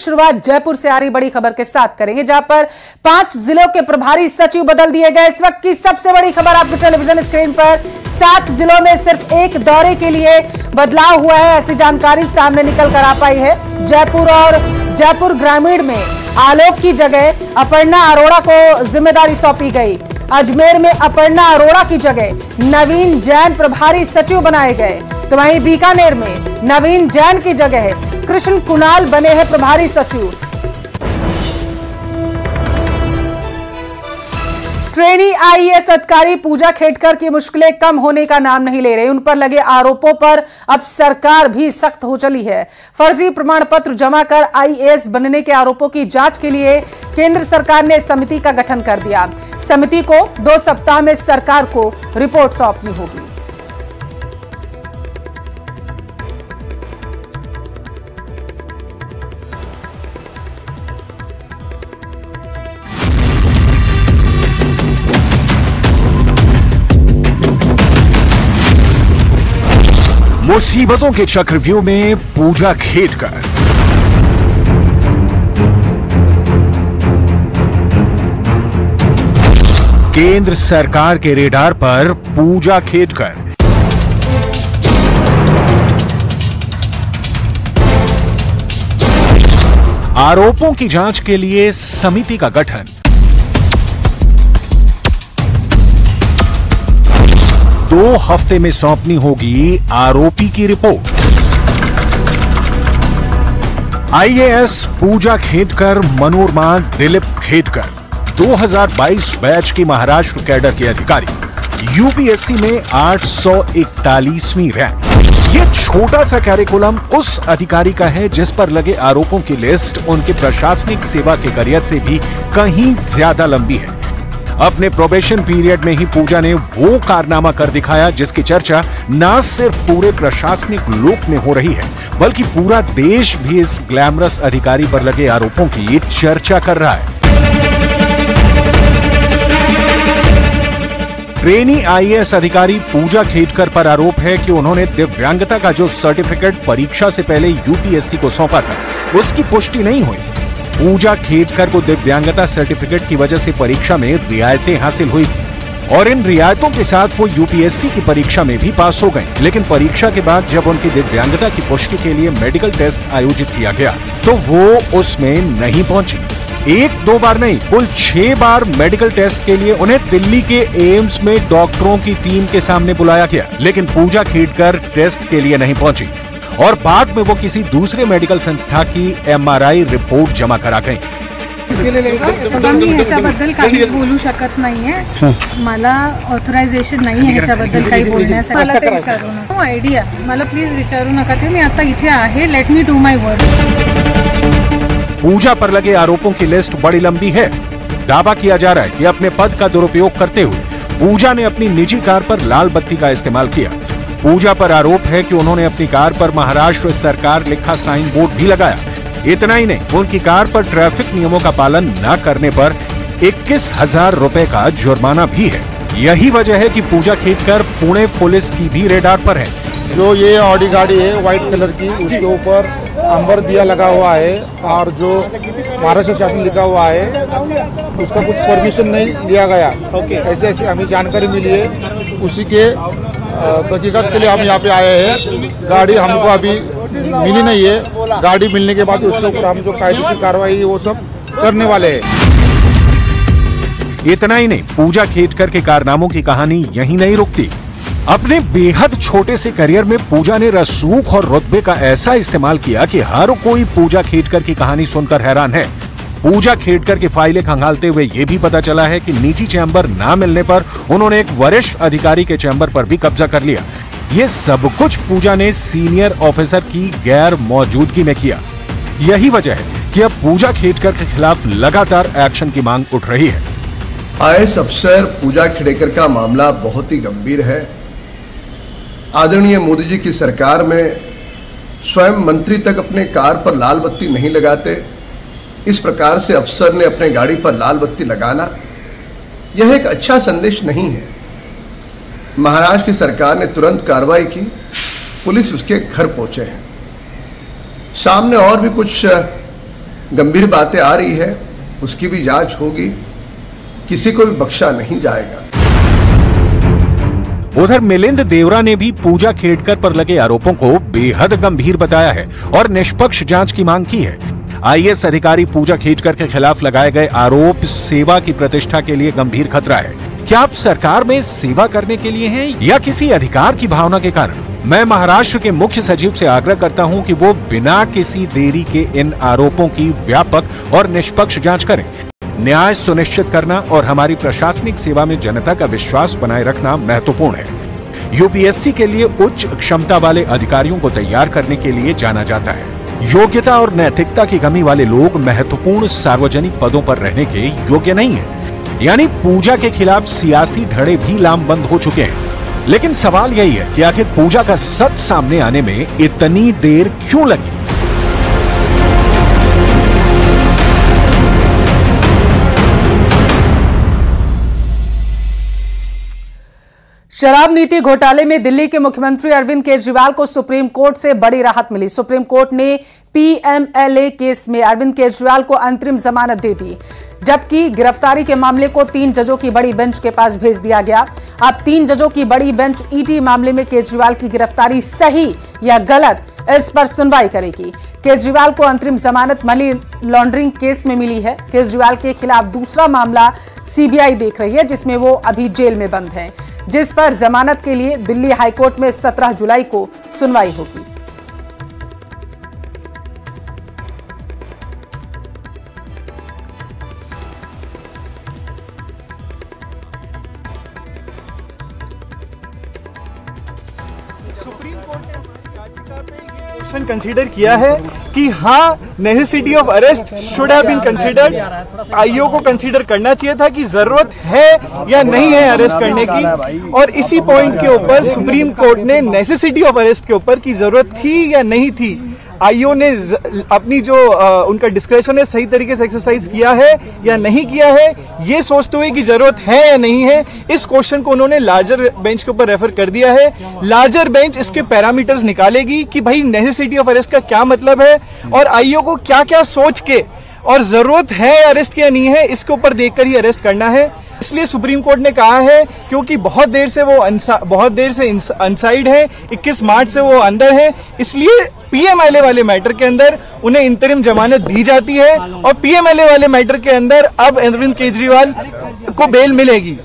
शुरुआत जयपुर से आ रही बड़ी खबर के साथ करेंगे, जहां पर 5 जिलों के प्रभारी सचिव बदल दिए गए। इस वक्त की सबसे बड़ी खबर आपको टेलीविजन स्क्रीन पर 7 जिलों में सिर्फ एक दौरे के लिए बदलाव हुआ है, ऐसी जानकारी सामने निकल कर आ पाई है। जयपुर और जयपुर ग्रामीण में आलोक की जगह अपर्णा अरोड़ा को जिम्मेदारी सौंपी गई। अजमेर में अपर्णा अरोड़ा की जगह नवीन जैन प्रभारी सचिव बनाए गए, तो वहीं बीकानेर में नवीन जैन की जगह कृष्ण कुणाल बने हैं प्रभारी सचिव। ट्रेनी आईएएस अधिकारी पूजा खेडकर की मुश्किलें कम होने का नाम नहीं ले रही। उन पर लगे आरोपों पर अब सरकार भी सख्त हो चली है। फर्जी प्रमाण पत्र जमा कर आईएएस बनने के आरोपों की जांच के लिए केंद्र सरकार ने समिति का गठन कर दिया। समिति को 2 सप्ताह में सरकार को रिपोर्ट सौंपनी होगी। मुसीबतों के चक्रव्यूह में पूजा खेडकर। केंद्र सरकार के रेडार पर पूजा खेडकर। आरोपों की जांच के लिए समिति का गठन। 2 हफ्ते में सौंपनी होगी आरोपी की रिपोर्ट। आईएएस पूजा खेडकर, मनोरमा दिलीप खेडकर 2022 बैच की महाराष्ट्र कैडर के अधिकारी। यूपीएससी में 841वीं रैंक। ये छोटा सा कैरिकुलम उस अधिकारी का है जिस पर लगे आरोपों की लिस्ट उनके प्रशासनिक सेवा के करियर से भी कहीं ज्यादा लंबी है। अपने प्रोबेशन पीरियड में ही पूजा ने वो कारनामा कर दिखाया जिसकी चर्चा न सिर्फ पूरे प्रशासनिक लोक में हो रही है, बल्कि पूरा देश भी इस ग्लैमरस अधिकारी पर लगे आरोपों की चर्चा कर रहा है। ट्रेनी आईएएस अधिकारी पूजा खेडकर पर आरोप है कि उन्होंने दिव्यांगता का जो सर्टिफिकेट परीक्षा से पहले यूपीएससी को सौंपा था, उसकी पुष्टि नहीं हुई। पूजा खेडकर को दिव्यांगता सर्टिफिकेट की वजह से परीक्षा में रियायतें हासिल हुई थी और इन रियायतों के साथ वो यूपीएससी की परीक्षा में भी पास हो गए। लेकिन परीक्षा के बाद जब उनकी दिव्यांगता की पुष्टि के लिए मेडिकल टेस्ट आयोजित किया गया तो वो उसमें नहीं पहुंची। 1-2 बार नहीं, कुल 6 बार मेडिकल टेस्ट के लिए उन्हें दिल्ली के एम्स में डॉक्टरों की टीम के सामने बुलाया गया, लेकिन पूजा खेडकर टेस्ट के लिए नहीं पहुंची और बाद में वो किसी दूसरे मेडिकल संस्था की एमआरआई रिपोर्ट जमा करा गई। मी ह्याच्याबद्दल काहीच बोलू शकत नाहीये। मला ऑथरायझेशन नाही आहे ह्याच्याबद्दल काही बोलण्यासाठी। मला ते विचारू नका, नो आयडिया, मला प्लीज विचारू नका ते। मी आता इथे आहे, let me do my work. Pooja पर लगे आरोपों की लिस्ट बड़ी लंबी है। दावा किया जा रहा है कि अपने पद का दुरुपयोग करते हुए पूजा ने अपनी निजी कार पर लाल बत्ती का इस्तेमाल किया। पूजा पर आरोप है कि उन्होंने अपनी कार पर महाराष्ट्र सरकार लिखा साइन बोर्ड भी लगाया। इतना ही नहीं, उनकी कार पर ट्रैफिक नियमों का पालन न करने पर 21,000 रुपए का जुर्माना भी है। यही वजह है कि पूजा खेडकर पुणे पुलिस की भी रेडार पर है। जो ये ऑडी गाड़ी है व्हाइट कलर की, उसके ऊपर अंबर दिया लगा हुआ है और जो महाराष्ट्र शासन लिखा हुआ है उसका कुछ परमिशन नहीं लिया गया। ऐसे ऐसे हमें जानकारी मिली है, उसी के तहकीकात के लिए हम यहाँ पे आए हैं। गाड़ी हमको अभी मिली नहीं है, गाड़ी मिलने के बाद उसके ऊपर हम जो कायदेशीर कार्रवाई है वो सब करने वाले हैं। इतना ही नहीं, पूजा खेडकर के कारनामों की कहानी यहीं नहीं रुकती। अपने बेहद छोटे से करियर में पूजा ने रसूख और रुतबे का ऐसा इस्तेमाल किया कि हर कोई पूजा खेडकर की कहानी सुनकर हैरान है। पूजा खेडकर की फाइलें खंगालते हुए यह भी पता चला है कि निजी चैम्बर ना मिलने पर उन्होंने एक वरिष्ठ अधिकारी के चैम्बर पर भी कब्जा कर लिया। ये सब कुछ पूजा ने सीनियर ऑफिसर की गैर मौजूदगी में किया। यही वजह है कि अब पूजा खेडकर के खिलाफ लगातार एक्शन की मांग उठ रही है। आईएएस अफसर पूजा खेडकर का मामला बहुत ही गंभीर है। आदरणीय मोदी जी की सरकार में स्वयं मंत्री तक अपने कार पर लाल बत्ती नहीं लगाते। इस प्रकार से अफसर ने अपने गाड़ी पर लाल बत्ती लगाना, यह एक अच्छा संदेश नहीं है। महाराष्ट्र की सरकार ने तुरंत कार्रवाई की, पुलिस उसके घर पहुंचे हैं। सामने और भी कुछ गंभीर बातें आ रही है, उसकी भी जांच होगी, किसी को भी बख्शा नहीं जाएगा। उधर मिलिंद देवरा ने भी पूजा खेड़कर पर लगे आरोपों को बेहद गंभीर बताया है और निष्पक्ष जांच की मांग की है। आईएएस अधिकारी पूजा खेड़कर के खिलाफ लगाए गए आरोप सेवा की प्रतिष्ठा के लिए गंभीर खतरा है। क्या आप सरकार में सेवा करने के लिए हैं या किसी अधिकार की भावना के कारण? मैं महाराष्ट्र के मुख्य सचिव से आग्रह करता हूं कि वो बिना किसी देरी के इन आरोपों की व्यापक और निष्पक्ष जांच करें। न्याय सुनिश्चित करना और हमारी प्रशासनिक सेवा में जनता का विश्वास बनाए रखना महत्वपूर्ण है। यूपीएससी के लिए उच्च क्षमता वाले अधिकारियों को तैयार करने के लिए जाना जाता है। योग्यता और नैतिकता की कमी वाले लोग महत्वपूर्ण सार्वजनिक पदों पर रहने के योग्य नहीं है। यानी पूजा के खिलाफ सियासी धड़े भी लामबंद हो चुके हैं। लेकिन सवाल यही है कि आखिर पूजा का सच सामने आने में इतनी देर क्यों लगी? शराब नीति घोटाले में दिल्ली के मुख्यमंत्री अरविंद केजरीवाल को सुप्रीम कोर्ट से बड़ी राहत मिली। सुप्रीम कोर्ट ने पीएमएलए केस में अरविंद केजरीवाल को अंतरिम जमानत दे दी, जबकि गिरफ्तारी के मामले को 3 जजों की बड़ी बेंच के पास भेज दिया गया। अब 3 जजों की बड़ी बेंच ईडी मामले में केजरीवाल की गिरफ्तारी सही या गलत, इस पर सुनवाई करेगी। केजरीवाल को अंतरिम जमानत मनी लॉन्ड्रिंग केस में मिली है। केजरीवाल के खिलाफ दूसरा मामला सीबीआई देख रही है, जिसमें वो अभी जेल में बंद हैं, जिस पर जमानत के लिए दिल्ली हाईकोर्ट में 17 जुलाई को सुनवाई होगी। सुप्रीम कोर्ट ने याचिका पे ये क्वेश्चन कंसीडर किया है कि हाँ, necessity of arrest should have been considered. IO को कंसीडर करना चाहिए था कि जरूरत है या नहीं है अरेस्ट करने की, और इसी पॉइंट के ऊपर सुप्रीम कोर्ट ने नेसेसिटी ऑफ अरेस्ट के ऊपर की जरूरत थी या नहीं थी, आईओ ने अपनी जो उनका डिस्क्रेशन है सही तरीके से एक्सरसाइज किया है या नहीं किया है, ये सोचते हुए कि जरूरत है या नहीं है, इस क्वेश्चन को उन्होंने लार्जर बेंच के ऊपर रेफर कर दिया है। लार्जर बेंच इसके पैरामीटर्स निकालेगी कि भाई नेसेसिटी ऑफ अरेस्ट का क्या मतलब है और आईओ को क्या क्या सोच के और जरूरत है अरेस्ट या नहीं है, इसके ऊपर देखकर ही अरेस्ट करना है। इसलिए सुप्रीम कोर्ट ने कहा है, क्योंकि बहुत देर से अनसाइड है, 21 मार्च से वो अंदर है, इसलिए पीएमएलए वाले मैटर के अंदर उन्हें इंतरिम जमानत दी जाती है और पीएमएलए वाले मैटर के अंदर अब अरविंद केजरीवाल को बेल मिलेगी।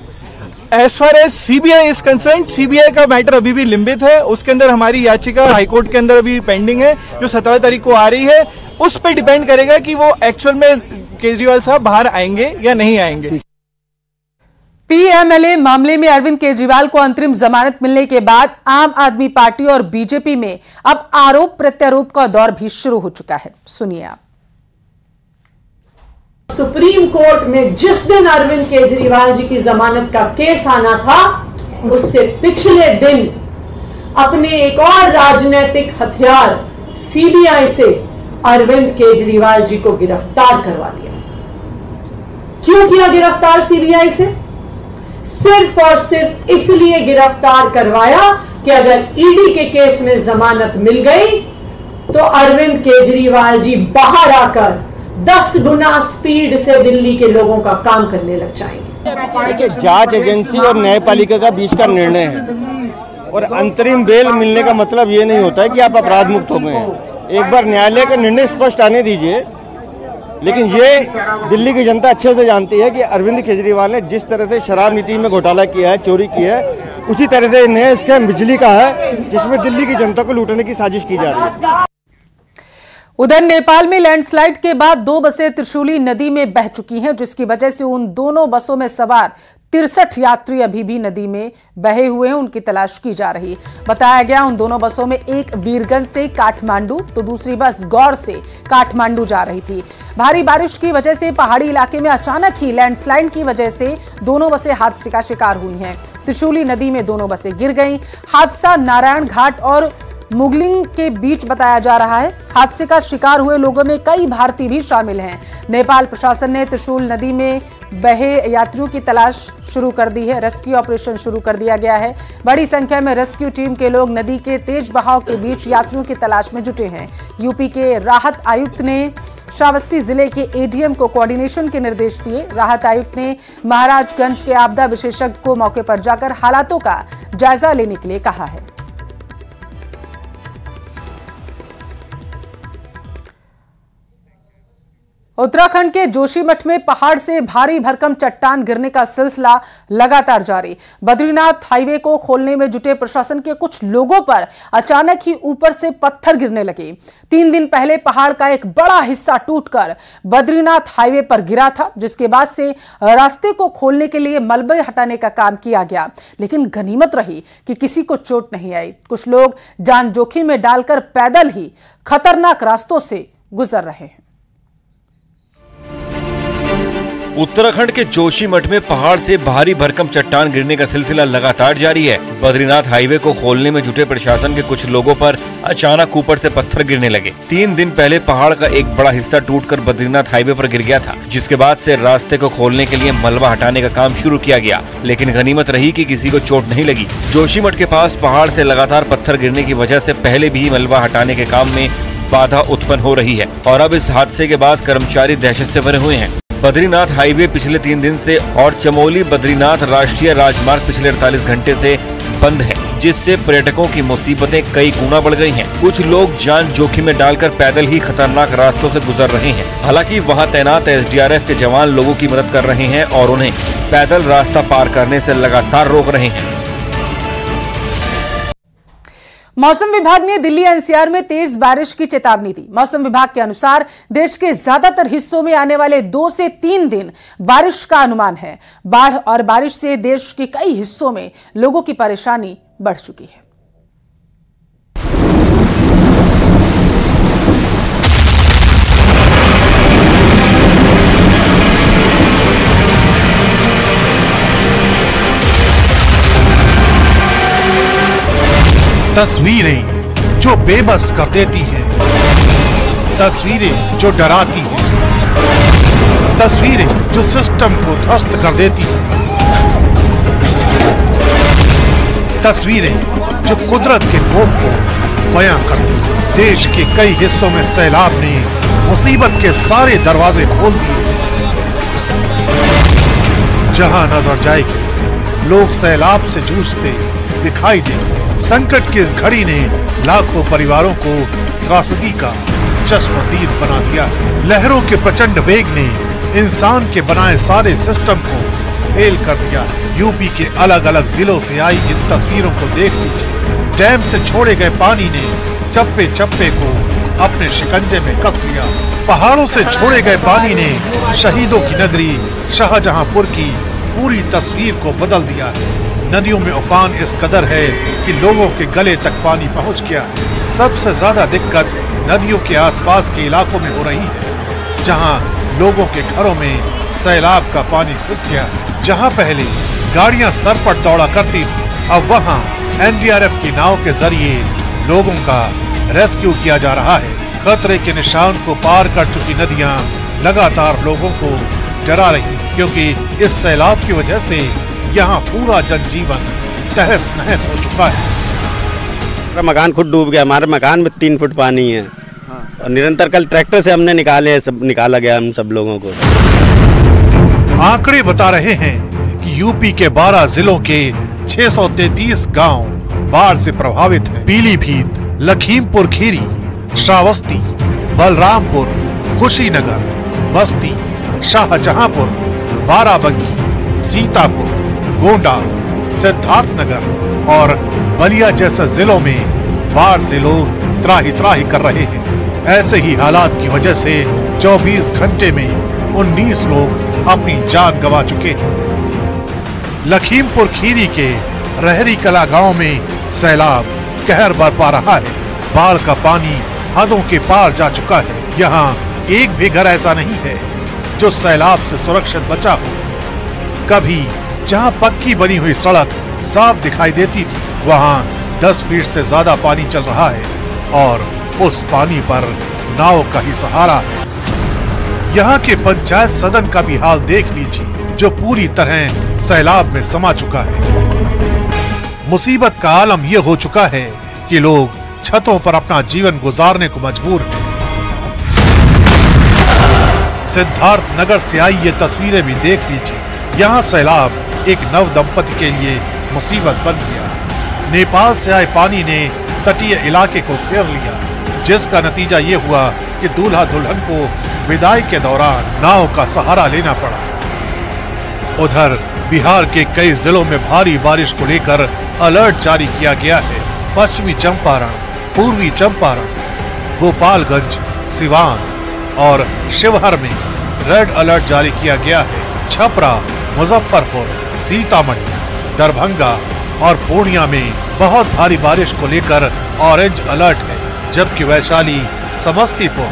As far as CBI is concern, CBI का मैटर अभी भी लिंबित है, उसके अंदर हमारी याचिका हाईकोर्ट के अंदर अभी पेंडिंग है, जो 17 तारीख को आ रही है। उस पर डिपेंड करेगा कि वो एक्चुअल में केजरीवाल साहब बाहर आएंगे या नहीं आएंगे। पीएमएलए मामले में अरविंद केजरीवाल को अंतरिम जमानत मिलने के बाद आम आदमी पार्टी और बीजेपी में अब आरोप प्रत्यारोप का दौर भी शुरू हो चुका है। सुनिए आप। सुप्रीम कोर्ट में जिस दिन अरविंद केजरीवाल जी की जमानत का केस आना था, उससे पिछले दिन अपने एक और राजनीतिक हथियार सीबीआई से अरविंद केजरीवाल जी को गिरफ्तार करवा लिया। क्यों किया गिरफ्तार सीबीआई से? सिर्फ और सिर्फ इसलिए गिरफ्तार करवाया कि अगर ईडी के केस में जमानत मिल गई तो अरविंद केजरीवाल जी बाहर आकर 10 गुना स्पीड से दिल्ली के लोगों का काम करने लग जाएंगे। देखिए, जांच एजेंसी और न्यायपालिका का बीच का निर्णय है और अंतरिम बेल मिलने का मतलब ये नहीं होता है कि आप अपराध मुक्त हो गए हैं। एक बार न्यायालय का निर्णय स्पष्ट आने दीजिए। लेकिन ये दिल्ली की जनता अच्छे से जानती है कि अरविंद केजरीवाल ने जिस तरह से शराब नीति में घोटाला किया है, चोरी की है, उसी तरह से नया स्कैम बिजली का है जिसमें दिल्ली की जनता को लूटने की साजिश की जा रही है। उधर नेपाल में लैंडस्लाइड के बाद 2 बसें त्रिशूली नदी में बह चुकी हैं, जिसकी वजह से उन दोनों बसों में सवार 63 यात्री अभी भी नदी में बहे हुए हैं, उनकी तलाश की जा रही है। बताया गया उन दोनों बसों में एक वीरगंज से काठमांडू तो दूसरी बस गौर से काठमांडू जा रही थी। भारी बारिश की वजह से पहाड़ी इलाके में अचानक ही लैंडस्लाइड की वजह से दोनों बसें हादसे का शिकार हुई हैं। त्रिशूली नदी में दोनों बसें गिर गईं। हादसा नारायण घाट और मुगलिंग के बीच बताया जा रहा है। हादसे का शिकार हुए लोगों में कई भारतीय भी शामिल हैं। नेपाल प्रशासन ने त्रिशूल नदी में बहे यात्रियों की तलाश शुरू कर दी है। रेस्क्यू ऑपरेशन शुरू कर दिया गया है। बड़ी संख्या में रेस्क्यू टीम के लोग नदी के तेज बहाव के बीच यात्रियों की तलाश में जुटे हैं। यूपी के राहत आयुक्त ने श्रावस्ती जिले के एडीएम को कोऑर्डिनेशन के निर्देश दिए। राहत आयुक्त ने महाराजगंज के आपदा विशेषज्ञ को मौके पर जाकर हालातों का जायजा लेने के लिए कहा है। उत्तराखंड के जोशीमठ में पहाड़ से भारी भरकम चट्टान गिरने का सिलसिला लगातार जारी। बद्रीनाथ हाईवे को खोलने में जुटे प्रशासन के कुछ लोगों पर अचानक ही ऊपर से पत्थर गिरने लगे। 3 दिन पहले पहाड़ का एक बड़ा हिस्सा टूटकर बद्रीनाथ हाईवे पर गिरा था, जिसके बाद से रास्ते को खोलने के लिए मलबे हटाने का काम किया गया, लेकिन गनीमत रही कि किसी को चोट नहीं आई। कुछ लोग जान जोखिम में डालकर पैदल ही खतरनाक रास्तों से गुजर रहे हैं। उत्तराखंड के जोशीमठ में पहाड़ से भारी भरकम चट्टान गिरने का सिलसिला लगातार जारी है। बद्रीनाथ हाईवे को खोलने में जुटे प्रशासन के कुछ लोगों पर अचानक ऊपर से पत्थर गिरने लगे। 3 दिन पहले पहाड़ का एक बड़ा हिस्सा टूटकर बद्रीनाथ हाईवे पर गिर गया था, जिसके बाद से रास्ते को खोलने के लिए मलबा हटाने का काम शुरू किया गया, लेकिन गनीमत रही कि किसी को चोट नहीं लगी। जोशीमठ के पास पहाड़ से लगातार पत्थर गिरने की वजह से पहले भी मलबा हटाने के काम में बाधा उत्पन्न हो रही है और अब इस हादसे के बाद कर्मचारी दहशत से भरे हुए हैं। बद्रीनाथ हाईवे पिछले 3 दिन से और चमोली बद्रीनाथ राष्ट्रीय राजमार्ग पिछले 48 घंटे से बंद है, जिससे पर्यटकों की मुसीबतें कई गुना बढ़ गई हैं। कुछ लोग जान जोखिम में डालकर पैदल ही खतरनाक रास्तों से गुजर रहे हैं। हालांकि वहां तैनात एसडीआरएफ के जवान लोगों की मदद कर रहे हैं और उन्हें पैदल रास्ता पार करने से लगातार रोक रहे हैं। मौसम विभाग ने दिल्ली एनसीआर में तेज बारिश की चेतावनी दी। मौसम विभाग के अनुसार देश के ज्यादातर हिस्सों में आने वाले 2 से 3 दिन बारिश का अनुमान है। बाढ़ और बारिश से देश के कई हिस्सों में लोगों की परेशानी बढ़ चुकी है। तस्वीरें जो बेबस कर देती हैं, तस्वीरें जो डराती हैं, तस्वीरें जो सिस्टम को ध्वस्त कर देती हैं, तस्वीरें जो कुदरत के कोप को बयां करती हैं। देश के कई हिस्सों में सैलाब ने मुसीबत के सारे दरवाजे खोल दिए। जहां नजर जाएगी लोग सैलाब से जूझते दिखाई देंगे। संकट की इस घड़ी ने लाखों परिवारों को त्रासदी का चश्मदीद बना दिया। लहरों के प्रचंड वेग ने इंसान के बनाए सारे सिस्टम को फेल कर दिया। यूपी के अलग अलग जिलों से आई इन तस्वीरों को देख लीजिए। डैम से छोड़े गए पानी ने चप्पे चप्पे को अपने शिकंजे में कस लिया। पहाड़ों से छोड़े गए पानी ने शहीदों की नगरी शाहजहांपुर की पूरी तस्वीर को बदल दिया है। नदियों में उफान इस कदर है कि लोगों के गले तक पानी पहुंच गया। सबसे ज्यादा दिक्कत नदियों के आसपास के इलाकों में हो रही है, जहां लोगों के घरों में सैलाब का पानी घुस गया। जहां पहले गाड़ियां सर पर दौड़ा करती थी, अब वहां एनडीआरएफ की नाव के जरिए लोगों का रेस्क्यू किया जा रहा है। खतरे के निशान को पार कर चुकी नदियां लगातार लोगों को डरा रही, क्योंकि इस सैलाब की वजह से यहाँ पूरा जनजीवन तहस नहस हो चुका है। हमारा मकान खुद डूब गया। हमारे मकान में 3 फुट पानी है और निरंतर कल ट्रैक्टर से हमने निकाला गया हम सब लोगों को। आंकड़े बता रहे हैं कि यूपी के 12 जिलों के 633 गांव बाढ़ से प्रभावित हैं। पीलीभीत, लखीमपुर खीरी, श्रावस्ती, बलरामपुर, कुशीनगर, बस्ती, शाहजहांपुर, बाराबंकी, सीतापुर, गोंडा, सिद्धार्थनगर और बलिया जैसे जिलों में बाढ़ से लोग त्राही त्राही कर रहे हैं। ऐसे ही हालात की वजह से 24 घंटे में 19 लोग अपनी जान गंवा चुके हैं। लखीमपुर खीरी के रहरी कला गांव में सैलाब कहर बरपा रहा है। बाढ़ का पानी हदों के पार जा चुका है। यहाँ एक भी घर ऐसा नहीं है जो सैलाब से सुरक्षित बचा हो। कभी जहाँ पक्की बनी हुई सड़क साफ दिखाई देती थी, वहाँ 10 फीट से ज्यादा पानी चल रहा है और उस पानी पर नाव का ही सहारा है। यहाँ के पंचायत सदन का भी हाल देख लीजिए, जो पूरी तरह सैलाब में समा चुका है। मुसीबत का आलम ये हो चुका है कि लोग छतों पर अपना जीवन गुजारने को मजबूर हैं। सिद्धार्थ नगर से आई ये तस्वीरें भी देख लीजिए। यहाँ सैलाब एक नव दंपति के लिए मुसीबत बन गया। नेपाल से आए पानी ने तटीय इलाके को घेर लिया, जिसका नतीजा ये हुआ कि दूल्हा दुल्हन को विदाई के दौरान नाव का सहारा लेना पड़ा। उधर बिहार के कई जिलों में भारी बारिश को लेकर अलर्ट जारी किया गया है। पश्चिमी चंपारण, पूर्वी चंपारण, गोपालगंज, सिवान और शिवहर में रेड अलर्ट जारी किया गया है। छपरा, मुजफ्फरपुर, सीतामढ़ी, दरभंगा और पूर्णिया में बहुत भारी बारिश को लेकर ऑरेंज अलर्ट है, जबकि वैशाली, समस्तीपुर,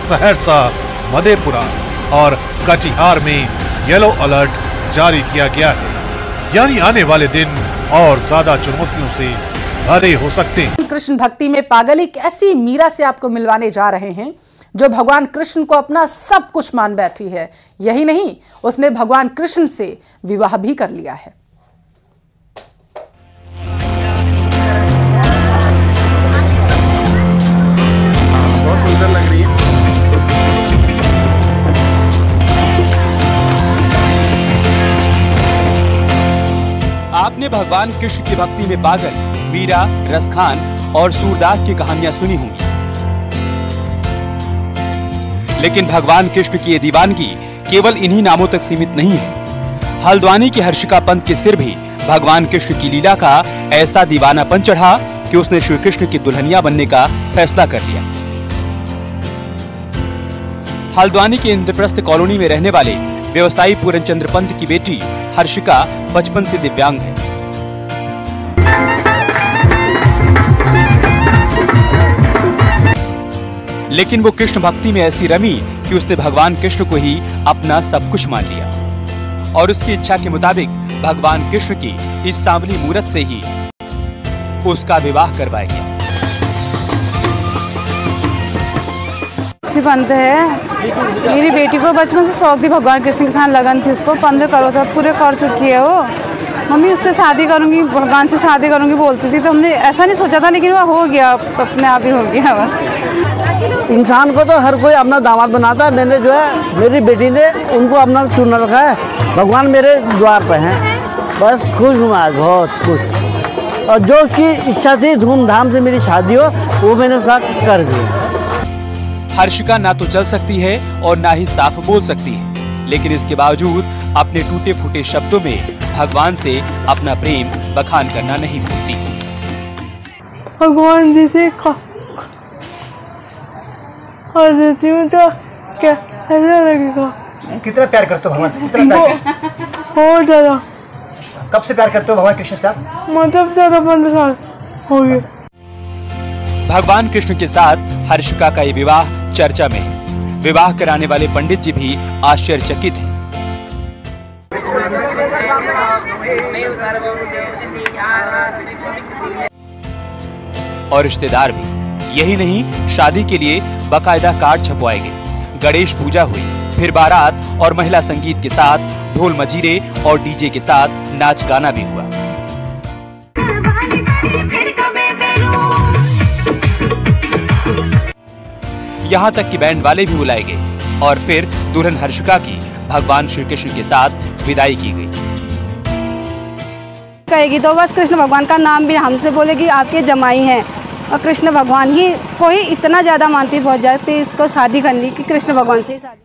सहरसा, मधेपुरा और कटिहार में येलो अलर्ट जारी किया गया है। यानी आने वाले दिन और ज्यादा चुनौतियों से भरे हो सकते हैं। कृष्ण भक्ति में पागल एक ऐसी मीरा से आपको मिलवाने जा रहे हैं जो भगवान कृष्ण को अपना सब कुछ मान बैठी है। यही नहीं, उसने भगवान कृष्ण से विवाह भी कर लिया है। बहुत सुंदर लग रही है। आपने भगवान कृष्ण की भक्ति में पागल मीरा, रसखान और सूरदास की कहानियां सुनी होंगी, लेकिन भगवान कृष्ण की ये दीवानगी केवल इन्हीं नामों तक सीमित नहीं है। हल्द्वानी की हर्षिका पंत के सिर भी भगवान कृष्ण की लीला का ऐसा दीवानापन चढ़ा कि उसने श्री कृष्ण की दुल्हनिया बनने का फैसला कर लिया। हल्द्वानी के इंद्रप्रस्थ कॉलोनी में रहने वाले व्यवसायी पूरनचंद्र पंत की बेटी हर्षिका बचपन से दिव्यांग है। लेकिन वो कृष्ण भक्ति में ऐसी रमी कि उसने भगवान कृष्ण को ही अपना सब कुछ मान लिया और उसकी इच्छा के मुताबिक भगवान कृष्ण की इस सांवली मूरत से ही उसका विवाह करवाया गया। पंत है, मेरी बेटी को बचपन से शौक थी, भगवान कृष्ण के साथ लगन थी उसको। 15 करोड़ से पूरे कर चुकी है वो। मम्मी उससे शादी करूंगी, भगवान से शादी करूंगी बोलती थी, तो हमने ऐसा नहीं सोचा था, लेकिन वो हो गया, अपने आप ही हो गया। बस इंसान को तो हर कोई अपना दामाद बनाता है। मैंने जो है मेरी बेटी ने उनको अपना चुन रखा है। भगवान मेरे द्वार पे हैं, बस खुश हूँ आज, बहुत खुश। और जो उसकी इच्छा थी धूमधाम से मेरी शादी हो, वो मैंने उसका कर दिया। हर्षिका ना तो चल सकती है और ना ही साफ बोल सकती है, लेकिन इसके बावजूद अपने टूटे फूटे शब्दों में भगवान से अपना प्रेम बखान करना नहीं भूलती। भगवान जी से और देती हूँ तो क्या ऐसा लगेगा। कितना प्यार करते हो भगवान से? कितना प्यार? बहुत ज्यादा। कब से प्यार करते हो भगवान कृष्ण से आप? मतलब ज्यादा 15 साल हो गए। भगवान कृष्ण के साथ हर्षिका का ये विवाह चर्चा में है। विवाह कराने वाले पंडित जी भी आश्चर्यचकित हैं। और रिश्तेदार भी। यही नहीं, शादी के लिए बाकायदा कार्ड छपवाए गए, गणेश पूजा हुई, फिर बारात और महिला संगीत के साथ ढोल मजीरे और डीजे के साथ नाच गाना भी हुआ। यहाँ तक कि बैंड वाले भी बुलाए गए और फिर दुल्हन हर्षिका की भगवान श्री कृष्ण के साथ विदाई की गई। कहेगी तो बस कृष्ण भगवान का नाम भी हमसे बोलेगी, आपके जमाई हैं, और कृष्ण भगवान ही को ही इतना ज्यादा मानती, बहुत ज्यादा, इसको शादी करनी कि कृष्ण भगवान से ही शादी।